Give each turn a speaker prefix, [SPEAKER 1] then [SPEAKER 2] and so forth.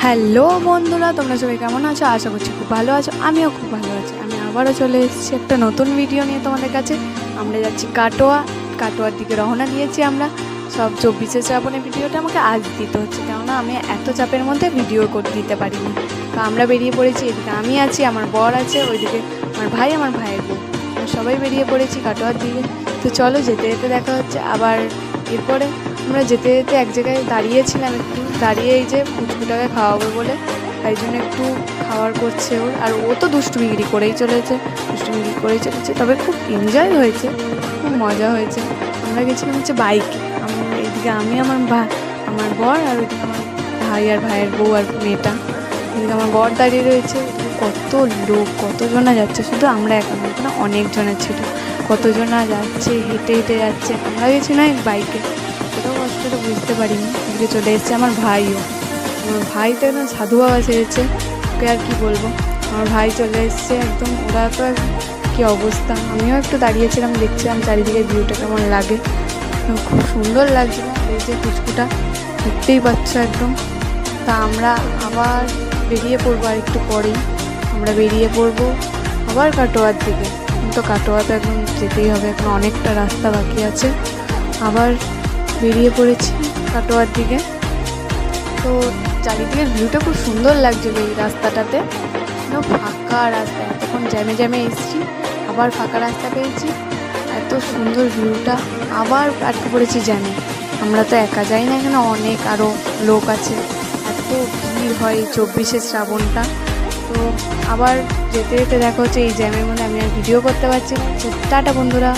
[SPEAKER 1] Hello বন্ধুরা, তোমরা সবাই কেমন আছো? আশা করছি খুব ভালো আছো। আমিও খুব ভালো আছি। আমি আবারও চলে এসেছি একটা নতুন ভিডিও নিয়ে তোমাদের কাছে। আমরা যাচ্ছি কাটোয়ার দিকে রওনা দিয়েছি আমরা। সব 24শে শ্রাবণের ভিডিওটা আমাকে আজ দিতে হচ্ছে, কেননা আমি এত চাপের মধ্যে ভিডিও করে দিতে পারিনি। তো আমরা বেরিয়ে পড়েছি। এদিকে আমি আছি, আমার বর আছে, ওইদিকে আমার ভাই, আমার ভাইয়ের বউ, আমরা সবাই বেরিয়ে পড়েছি কাটোয়ার দিকে। তো চলো, যেতে যেতে দেখা হচ্ছে। আবার এরপরে আমরা যেতে যেতে এক জায়গায় দাঁড়িয়েছিলাম, একটু দাঁড়িয়ে এই যে পুচকুটাকে খাওয়াবো বলে, তাই জন্য একটু খাওয়ার করছে ওর। আর ও তো দুষ্টুমিগিরি করেই চলেছে, তবে খুব এনজয় হয়েছে, খুব মজা হয়েছে। আমরা গেছিলাম হচ্ছে বাইকে। এদিকে আমি, আমার বর, আর ওইদিকে আমার ভাই আর ভাইয়ের বউ আর মেয়েটা। এদিকে আমার বর দাঁড়িয়ে রয়েছে। কত লোক, কতজনা যাচ্ছে, শুধু আমরা এখানে অনেকজনা ছিল, কতজনা যাচ্ছে, হেঁটে হেঁটে যাচ্ছে। আমরা গেছি না বাইকে, অতটাও কষ্টটা বুঝতে পারিনি। এদিকে চলে এসছে আমার ভাইও। আমার ভাই তো একদম সাধু বাবা সেরেছে, ওকে আর কি বলবো। আমার ভাই চলে এসছে একদম। ওরা তো কী অবস্থা। আমিও একটু দাঁড়িয়েছিলাম, দেখছিলাম চারিদিকে ভিউটা কেমন লাগে। খুব সুন্দর লাগছিল। এই যে পুচকুটা দেখতেই পাচ্ছ একদম। তা আমরা আবার বেরিয়ে পড়বো, আর একটু পরেই আমরা বেরিয়ে পড়বো আবার কাটোয়ার দিকে। কিন্তু কাটোয়াতে একদম যেতেই হবে, এখন অনেকটা রাস্তা বাকি আছে। আবার বেরিয়ে পড়েছি কাটোয়ার দিকে। তো চারিদিকের ভিউটা খুব সুন্দর লাগছিলো এই রাস্তাটাতে। ফাঁকা রাস্তা, এতক্ষণ জ্যামে এসেছি, আবার ফাঁকা রাস্তা পেয়েছি, এত সুন্দর ভিউটা। আবার আটকে পড়েছি জ্যামে। আমরা তো একা যাই না, এখানে অনেক আরও লোক আছে, এত ভিড় হয় এই 24শে শ্রাবণটা। তো আবার যেতে যেতে দেখা হচ্ছে এই জ্যামের মধ্যে আমি আর ভিডিও করতে পারছি না। টাটা বন্ধুরা।